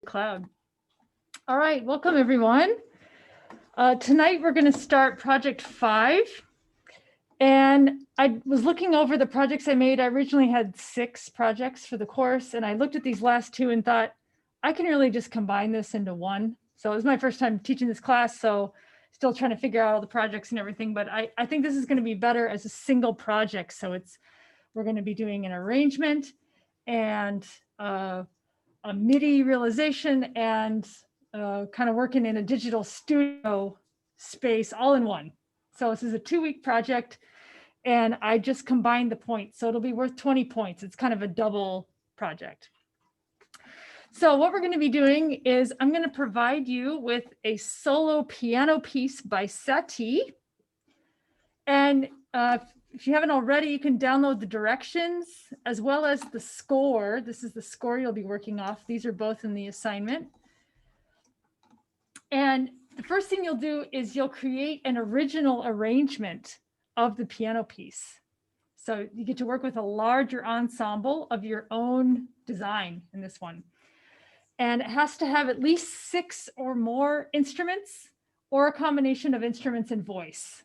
cloud. All right, welcome everyone. Tonight we're going to start project 5. And I was looking over the projects I made. I originally had 6 projects for the course, and I looked at these last 2 and thought, I can really just combine this into one. So it was my first time teaching this class, so still trying to figure out all the projects and everything, but I think this is going to be better as a single project. So we're going to be doing an arrangement and a MIDI realization and kind of working in a digital studio space all in one. So this is a 2-week project and I just combined the points. So it'll be worth 20 points. It's kind of a double project. So what we're going to be doing is I'm going to provide you with a solo piano piece by Satie. And if you haven't already, you can download the directions as well as the score. This is the score you'll be working off. These are both in the assignment. And the first thing you'll do is you'll create an original arrangement of the piano piece. So you get to work with a larger ensemble of your own design in this one. And it has to have at least 6 or more instruments or a combination of instruments and voice.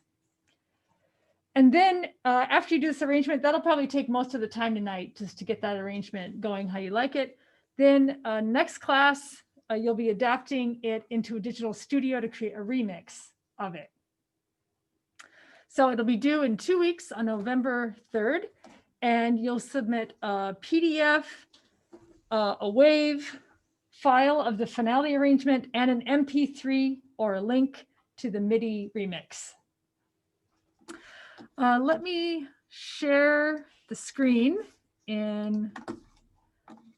And then after you do this arrangement, that'll probably take most of the time tonight just to get that arrangement going how you like it. Then next class, you'll be adapting it into a digital studio to create a remix of it. So it'll be due in 2 weeks on November 3rd, and you'll submit a PDF, a WAV file of the finale arrangement, and an MP3 or a link to the MIDI remix. Let me share the screen in,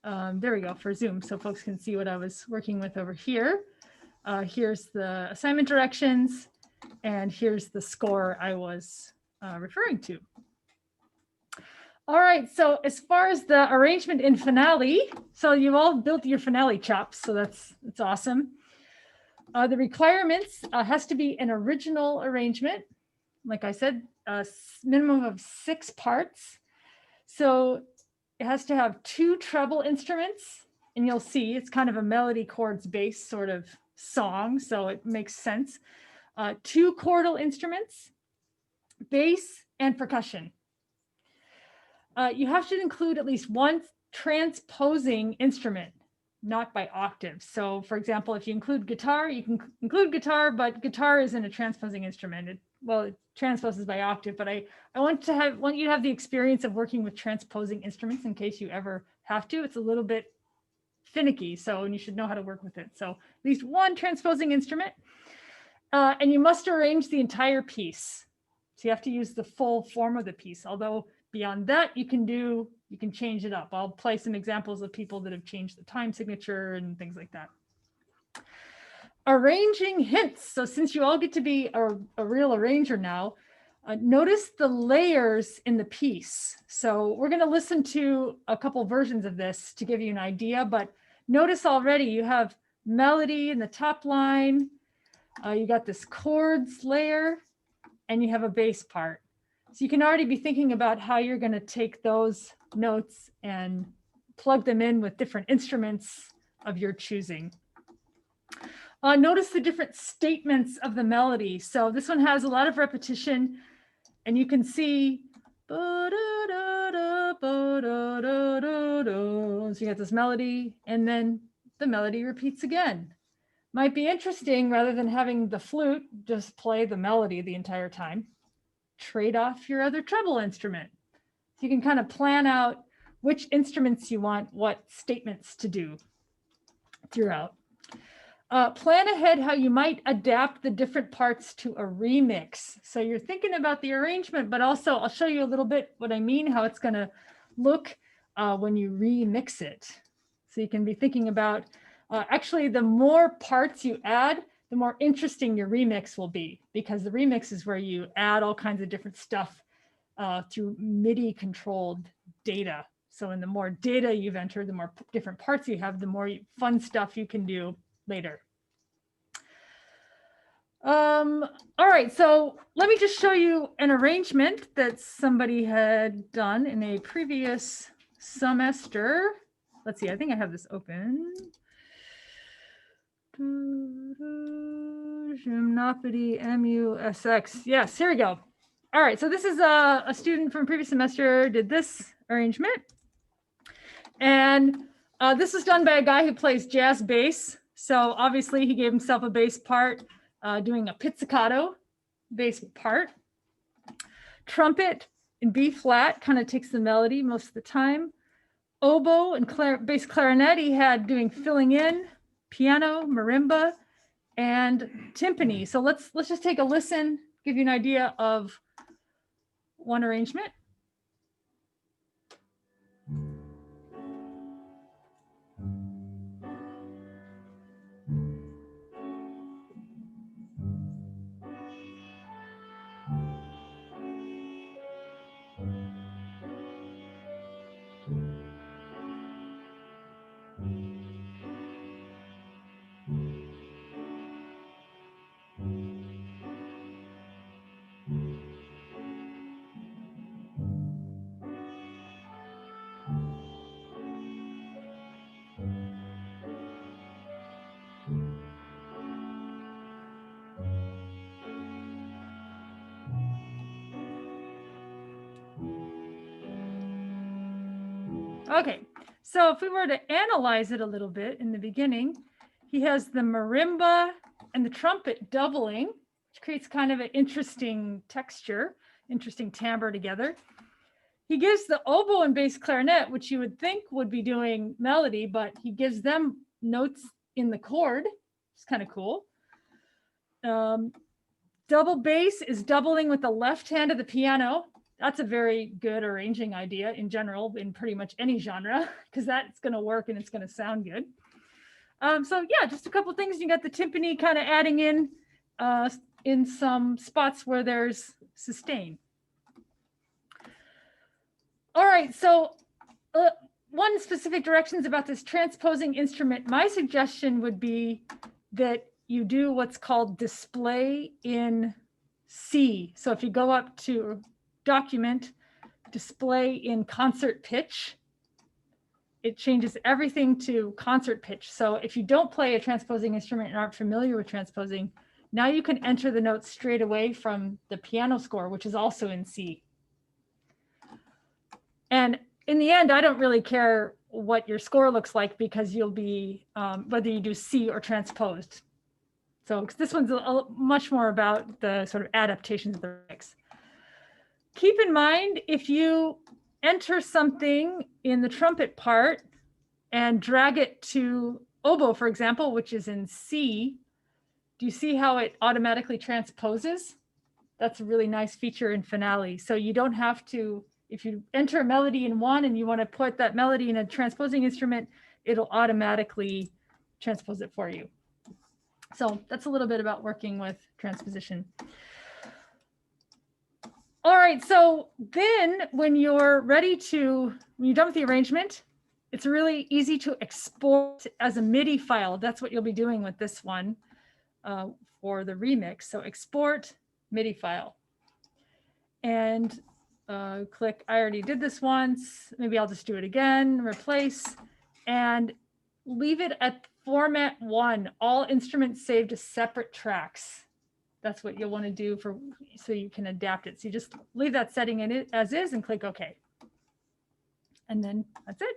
there we go, for Zoom, so folks can see what I was working with over here. Here's the assignment directions, and here's the score I was referring to. All right, so as far as the arrangement in finale, so you've all built your finale chops, so that's awesome. The requirements has to be an original arrangement. Like I said, a minimum of 6 parts. So it has to have 2 treble instruments, and you'll see it's kind of a melody chords based sort of song, so it makes sense. 2 chordal instruments, bass, and percussion. You have to include at least 1 transposing instrument, not by octave. So for example, if you include guitar, you can include guitar, but guitar isn't a transposing instrument. It transposes by octave, but I want you to have the experience of working with transposing instruments in case you ever have to. It's a little bit finicky, and you should know how to work with it. So at least 1 transposing instrument, and you must arrange the entire piece. So you have to use the full form of the piece, although beyond that, you can change it up. I'll play some examples of people that have changed the time signature and things like that. Arranging hints. So since you all get to be a real arranger now, notice the layers in the piece. So we're going to listen to a couple versions of this to give you an idea, but notice already you have melody in the top line, you got this chords layer, and you have a bass part. So you can already be thinking about how you're going to take those notes and plug them in with different instruments of your choosing. Notice the different statements of the melody. So this one has a lot of repetition, and you can see, so you got this melody, and then the melody repeats again. Might be interesting, rather than having the flute just play the melody the entire time, trade off your other treble instrument. So you can kind of plan out which instruments you want what statements to do throughout. Plan ahead how you might adapt the different parts to a remix. So you're thinking about the arrangement, but also I'll show you a little bit what I mean, how it's going to look when you remix it. So you can be thinking about, actually, the more parts you add, the more interesting your remix will be, because the remix is where you add all kinds of different stuff through MIDI controlled data. So in the more data you've entered, the more different parts you have, the more fun stuff you can do later. All right, so let me just show you an arrangement that somebody had done in a previous semester. Let's see, I think I have this open. Gymnopody, MUSX. Yes, here we go. All right, so this is a student from previous semester did this arrangement. And this was done by a guy who plays jazz bass. So obviously he gave himself a bass part, doing a pizzicato bass part. Trumpet in B flat kind of takes the melody most of the time. Oboe and bass clarinet he had doing filling in, piano, marimba, and timpani. So let's just take a listen, give you an idea of one arrangement. Okay, so if we were to analyze it a little bit in the beginning, he has the marimba and the trumpet doubling, which creates kind of an interesting texture, interesting timbre together. He gives the oboe and bass clarinet, which you would think would be doing melody, but he gives them notes in the chord. It's kind of cool. Double bass is doubling with the left hand of the piano. That's a very good arranging idea in general in pretty much any genre, because that's going to work and it's going to sound good. So yeah, just a couple of things. You got the timpani kind of adding in some spots where there's sustain. All right, so one specific directions about this transposing instrument. My suggestion would be that you do what's called display in C. So if you go up to document, display in concert pitch, it changes everything to concert pitch. So if you don't play a transposing instrument and aren't familiar with transposing, now you can enter the notes straight away from the piano score, which is also in C. And in the end, I don't really care what your score looks like, because you'll be, whether you do C or transposed. So this one's much more about the sort of adaptations of the mix. Keep in mind, if you enter something in the trumpet part and drag it to oboe, for example, which is in C, do you see how it automatically transposes? That's a really nice feature in Finale. So you don't have to, if you enter a melody in one and you want to put that melody in a transposing instrument, it'll automatically transpose it for you. So that's a little bit about working with transposition. All right, so then when you're ready to, when you're done with the arrangement, it's really easy to export as a MIDI file. That's what you'll be doing with this one for the remix. So export MIDI file. And click, I already did this once. Maybe I'll just do it again, replace, and leave it at format 1, all instruments saved as separate tracks. That's what you'll want to do so you can adapt it. So you just leave that setting in it as is and click OK. And then that's it.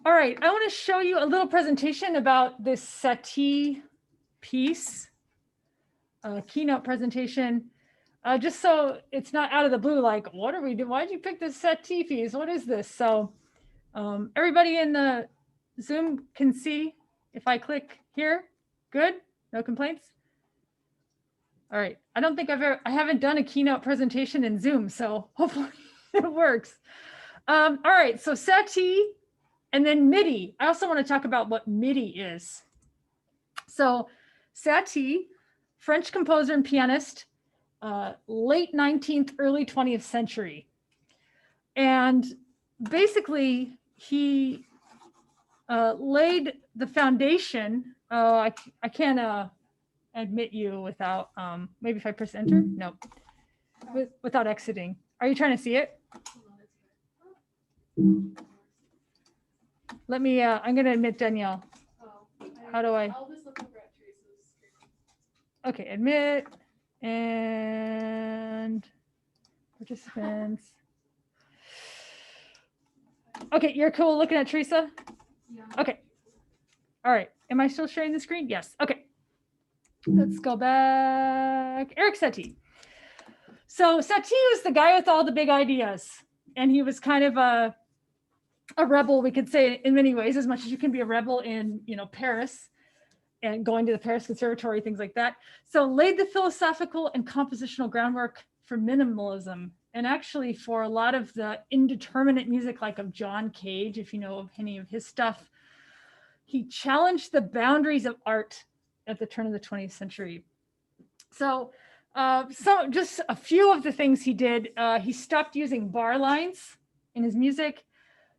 All right, I want to show you a little presentation about this Satie piece, keynote presentation. Just so it's not out of the blue, like, what are we doing? Why did you pick this Satie piece? What is this? So everybody in the Zoom can see if I click here. Good? No complaints? All right. I don't think I haven't done a keynote presentation in Zoom, so hopefully it works. All right. So Satie and then MIDI. I also want to talk about what MIDI is. So Satie, French composer and pianist, late 19th, early 20th century. And basically he laid the foundation. I can't admit you without, maybe if I press enter, no, without exiting. Are you trying to see it? Let me, I'm gonna admit Danielle. How do I? I'll just look over at Okay, admit and participants. Okay, you're cool looking at Teresa? Yeah. Okay. All right. Am I still sharing the screen? Yes. Okay. Let's go back. Eric Satie. So Satie was the guy with all the big ideas. And he was kind of a rebel, we could say, in many ways, as much as you can be a rebel in, Paris and going to the Paris Conservatory, things like that. So laid the philosophical and compositional groundwork for minimalism, and actually for a lot of the indeterminate music, like of John Cage, if you know of any of his stuff. He challenged the boundaries of art at the turn of the 20th century. So just a few of the things he did. He stopped using bar lines in his music.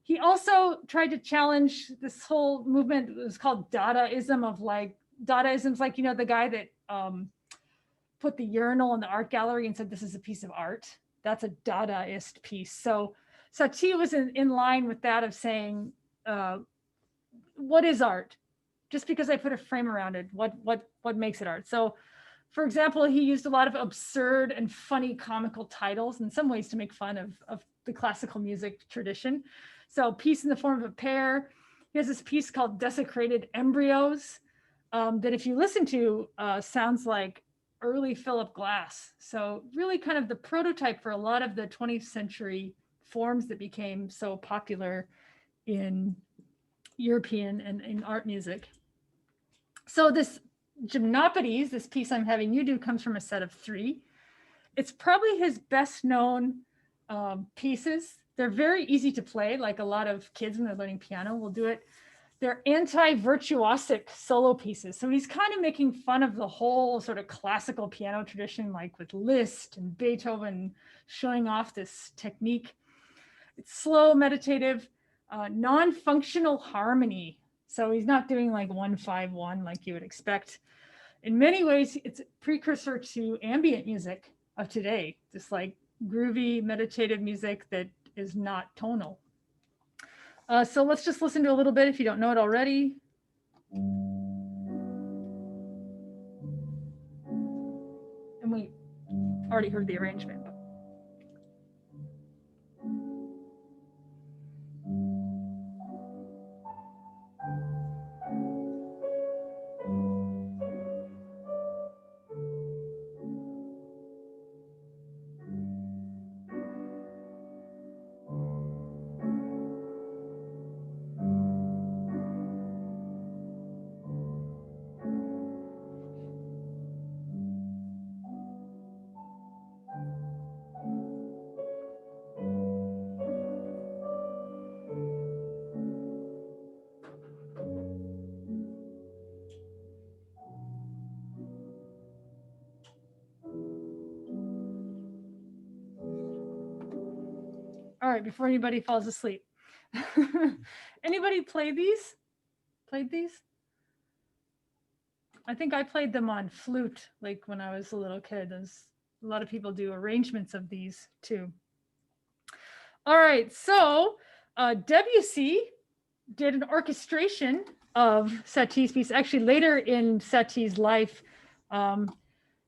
He also tried to challenge this whole movement. It was called Dadaism, of like, Dadaism's like, the guy that put the urinal in the art gallery and said, this is a piece of art. That's a Dadaist piece. So Satie was in line with that, of saying, what is art? Just because I put a frame around it, what makes it art? So, for example, he used a lot of absurd and funny comical titles in some ways to make fun of the classical music tradition. So, Piece in the Form of a Pear. He has this piece called Desecrated Embryos, that if you listen to, sounds like early Philip Glass. So really kind of the prototype for a lot of the 20th century forms that became so popular in European and in art music. So this Gymnopodes, this piece I'm having you do, comes from a set of 3. It's probably his best known pieces. They're very easy to play, like a lot of kids when they're learning piano will do it. They're anti-virtuosic solo pieces. So he's kind of making fun of the whole sort of classical piano tradition, like with Liszt and Beethoven, showing off this technique. It's slow, meditative, non-functional harmony. So he's not doing like 1-5-1 like you would expect. In many ways, it's a precursor to ambient music of today, just like groovy, meditative music that is not tonal. So let's just listen to a little bit if you don't know it already. And we already heard the arrangement. All right, before anybody falls asleep. Anybody play these? Played these? I think I played them on flute, like when I was a little kid. There's a lot of people do arrangements of these too. All right, so Debussy did an orchestration of Satie's piece. Actually, later in Satie's life,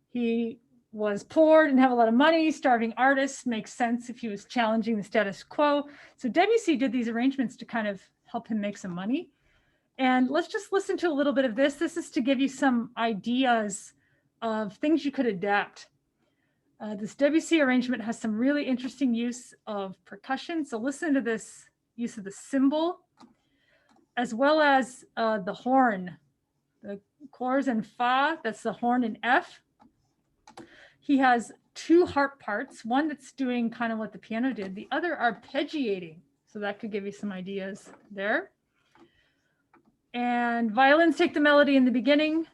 he was poor, didn't have a lot of money, starving artist. Makes sense if he was challenging the status quo. So Debussy did these arrangements to kind of help him make some money. And let's just listen to a little bit of this. This is to give you some ideas of things you could adapt. This Debussy arrangement has some really interesting use of percussion. So listen to this use of the cymbal, as well as the horn, the chords in fa, that's the horn in F. He has 2 harp parts, one that's doing kind of what the piano did, the other arpeggiating. So that could give you some ideas there. And violins take the melody in the beginning.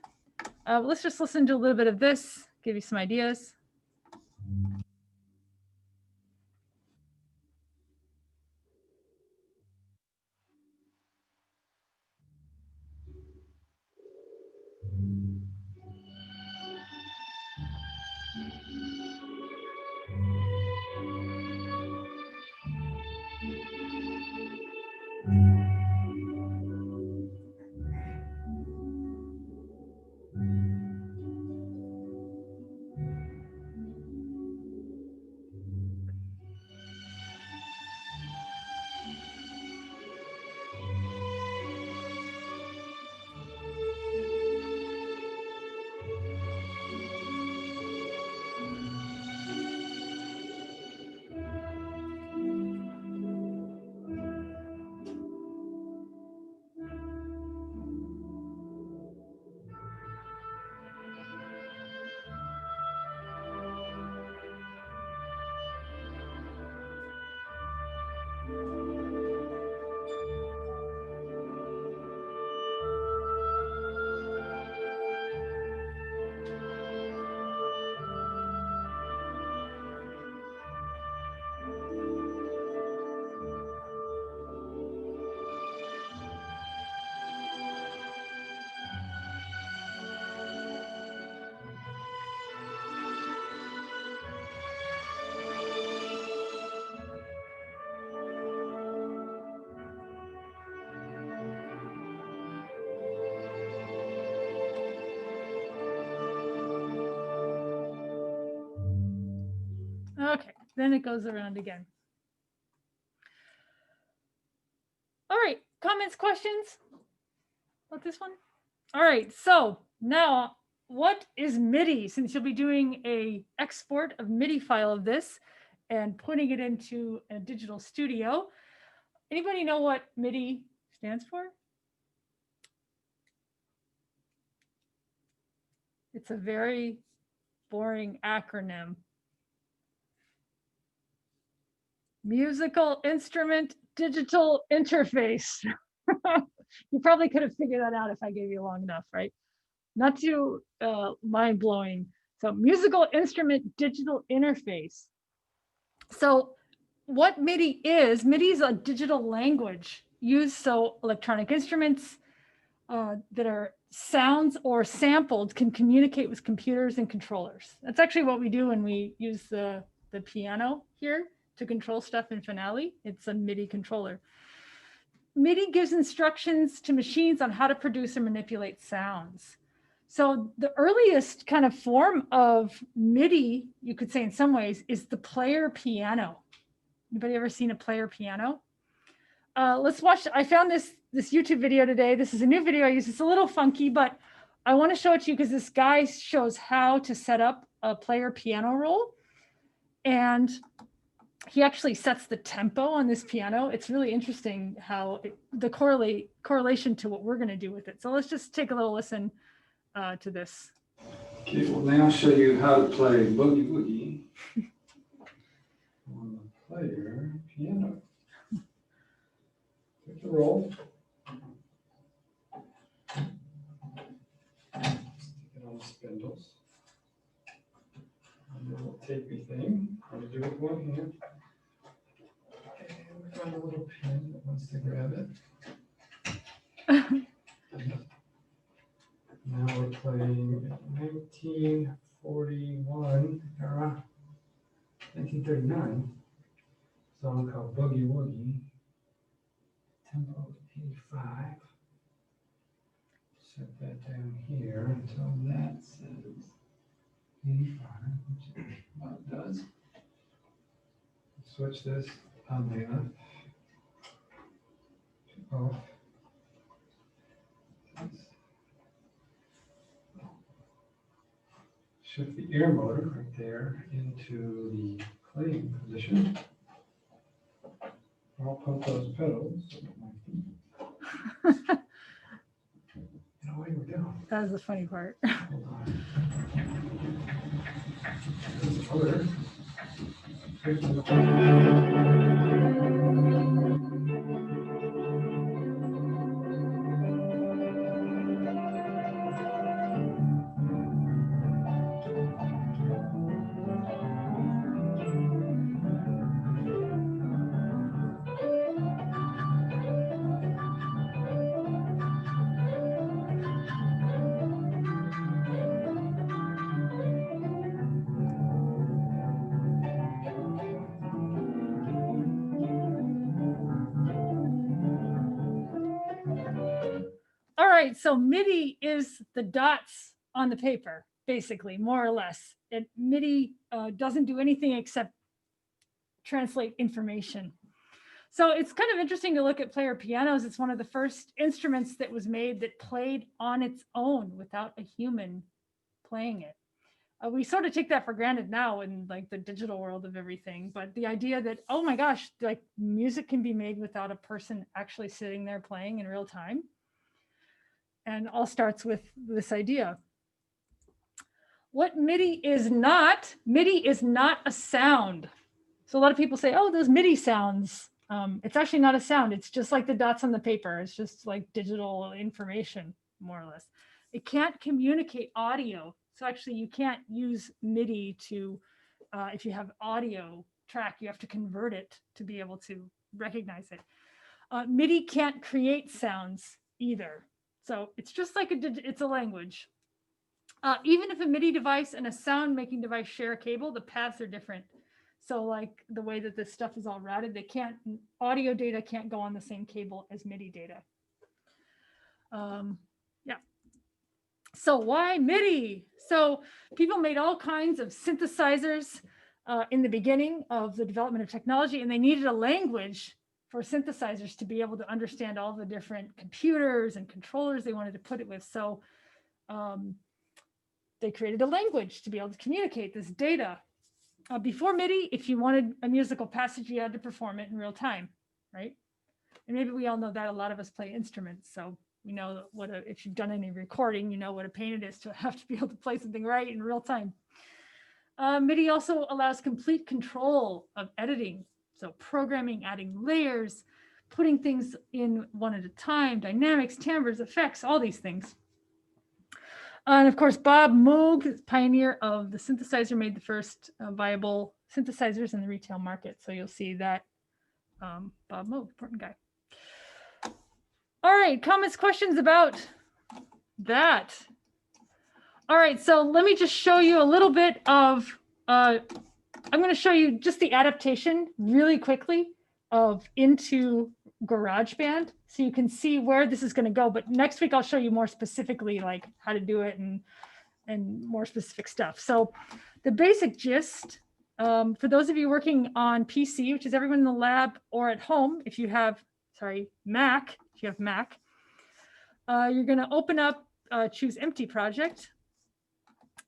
Let's just listen to a little bit of this, give you some ideas. then it goes around again. All right, comments, questions about this one? All right, so now what is MIDI? Since you'll be doing a export of MIDI file of this and putting it into a digital studio. Anybody know what MIDI stands for? It's a very boring acronym. Musical Instrument Digital Interface. You probably could have figured that out if I gave you long enough, right? Not too mind-blowing. So musical instrument digital interface. So what MIDI is a digital language used so electronic instruments that are sounds or sampled can communicate with computers and controllers. That's actually what we do when we use the piano here to control stuff in Finale. It's a MIDI controller. MIDI gives instructions to machines on how to produce or manipulate sounds. So the earliest kind of form of MIDI, you could say in some ways, is the player piano. Anybody ever seen a player piano? Let's watch. I found this YouTube video today. This is a new video I use. It's a little funky, but I want to show it to you because this guy shows how to set up a player piano roll. And he actually sets the tempo on this piano. It's really interesting how the correlation to what we're going to do with it. So let's just take a little listen to this. Okay, we'll now show you how to play Boogie Woogie on the player piano. Take the roll. Stick it on the spindles. And the little tapey thing. I'm going to do it with one hand. And we find a little pin that wants to grab it. Now we're playing 1941 era, 1939 song called Boogie Woogie. Tempo 85. Set that down here until that says 85, which it about does. Switch this on the off to off. Shift the ear motor right there into the playing position. I'll pump those pedals. And away we go. That was the funny part. Hold on. There's the other. All right, so MIDI is the dots on the paper, basically, more or less. And MIDI doesn't do anything except translate information. So it's kind of interesting to look at player pianos. It's one of the first instruments that was made that played on its own without a human playing it. We sort of take that for granted now in like the digital world of everything, but the idea that, oh my gosh, like music can be made without a person actually sitting there playing in real time. And all starts with this idea. What MIDI is not a sound. So a lot of people say, oh, those MIDI sounds. It's actually not a sound. It's just like the dots on the paper. It's just like digital information, more or less. It can't communicate audio. So actually you can't use MIDI to, if you have audio track, you have to convert it to be able to recognize it. MIDI can't create sounds either. So it's just like it's a language. Even if a MIDI device and a sound making device share a cable, the paths are different. So like the way that this stuff is all routed, audio data can't go on the same cable as MIDI data. Yeah. So why MIDI? So people made all kinds of synthesizers in the beginning of the development of technology, and they needed a language for synthesizers to be able to understand all the different computers and controllers they wanted to put it with. So they created a language to be able to communicate this data. Before MIDI, if you wanted a musical passage, you had to perform it in real time, right? And maybe we all know that. A lot of us play instruments, so we know what if you've done any recording, you know what a pain it is to have to be able to play something right in real time. MIDI also allows complete control of editing. So programming, adding layers, putting things in one at a time, dynamics, timbres, effects, all these things. And of course, Bob Moog, pioneer of the synthesizer, made the first viable synthesizers in the retail market. So you'll see that Bob Moog, important guy. All right, comments, questions about that? All right, so let me just show you a little bit of, I'm going to show you just the adaptation really quickly of into GarageBand, so you can see where this is going to go. But next week, I'll show you more specifically, like how to do it and more specific stuff. So the basic gist, for those of you working on PC, which is everyone in the lab, or at home, if you have, Mac, if you have Mac, you're going to open up, choose empty project,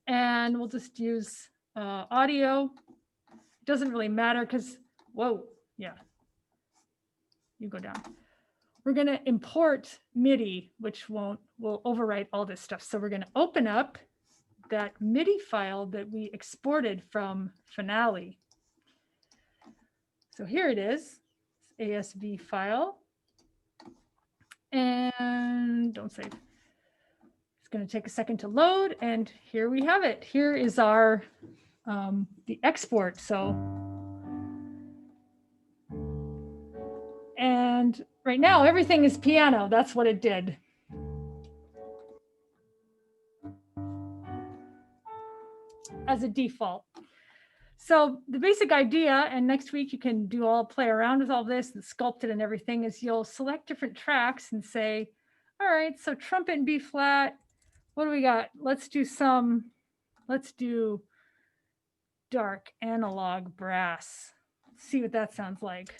and we'll just use audio. It doesn't really matter because, whoa, yeah, you go down. We're going to import MIDI, which will overwrite all this stuff. So we're going to open up that MIDI file that we exported from Finale. So here it is, ASV file. And don't save. It's going to take a second to load, and here we have it. Here is our the export. So, and right now everything is piano. That's what it did. As a default. So the basic idea, and next week you can play around with all this and sculpt it and everything, is you'll select different tracks and say, all right, so trumpet and B flat, what do we got? Let's do dark analog brass. Let's see what that sounds like.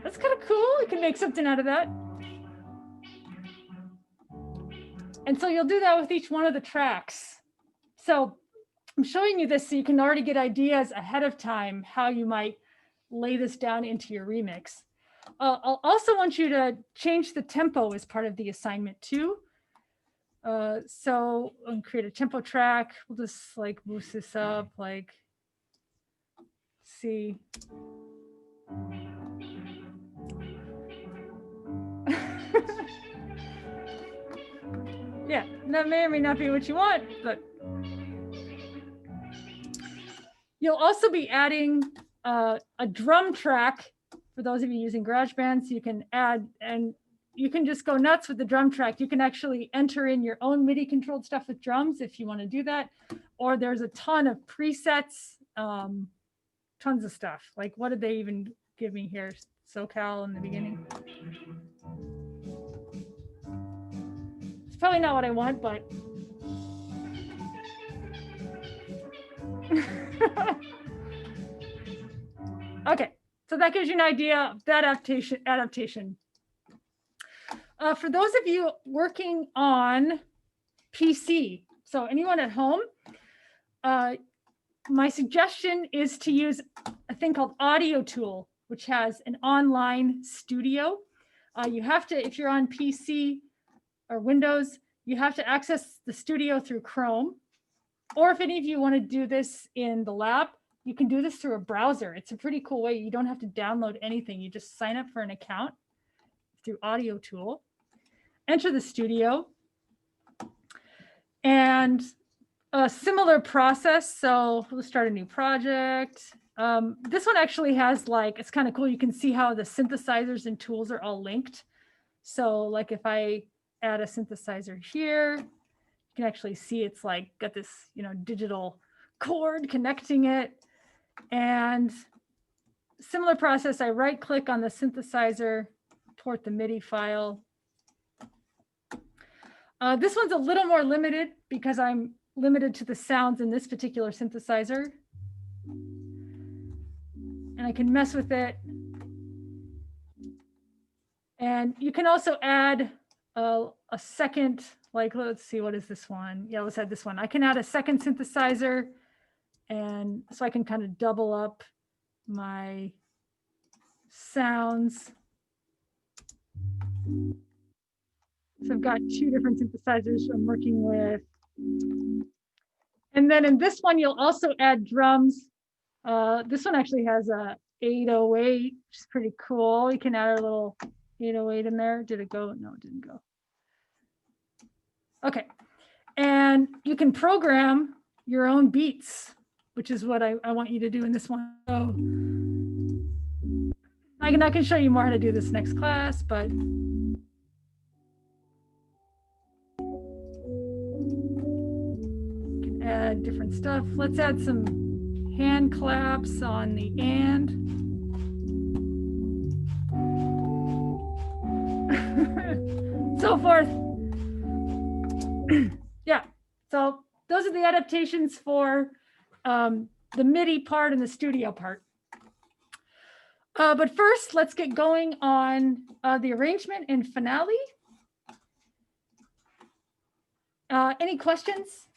That's kind of cool. You can make something out of that. And so you'll do that with each one of the tracks. So I'm showing you this so you can already get ideas ahead of time how you might lay this down into your remix. I'll also want you to change the tempo as part of the assignment too. So I'll create a tempo track. We'll just like boost this up, like, see. Yeah, that may or may not be what you want, but you'll also be adding a drum track for those of you using GarageBand. So you can add, and you can just go nuts with the drum track. You can actually enter in your own MIDI controlled stuff with drums if you want to do that. Or there's a ton of presets, tons of stuff. Like, what did they even give me here? SoCal in the beginning. It's probably not what I want, but okay, so that gives you an idea of that adaptation. For those of you working on PC, so anyone at home, my suggestion is to use a thing called Audio Tool, which has an online studio. You have to, if you're on PC or Windows, you have to access the studio through Chrome. Or if any of you want to do this in the lab, you can do this through a browser. It's a pretty cool way. You don't have to download anything. You just sign up for an account through Audio Tool, enter the studio, and a similar process. So we'll start a new project. This one actually has, like, it's kind of cool. You can see how the synthesizers and tools are all linked. So like if I add a synthesizer here, you can actually see it's like got this, digital cord connecting it. And similar process, I right click on the synthesizer, port the MIDI file. This one's a little more limited because I'm limited to the sounds in this particular synthesizer. And I can mess with it. And you can also add a second, like, let's see, what is this one? Yeah, let's add this one. I can add a second synthesizer, and so I can kind of double up my sounds. So I've got two different synthesizers I'm working with. And then in this one, you'll also add drums. This one actually has a 808, which is pretty cool. You can add a little 808 in there. Did it go? No, it didn't go. Okay. And you can program your own beats, which is what I want you to do in this one. So I can show you more how to do this next class, but add different stuff. Let's add some hand claps on the and. So forth. Yeah, so those are the adaptations for the MIDI part and the studio part. But first, let's get going on the arrangement in Finale. Any questions?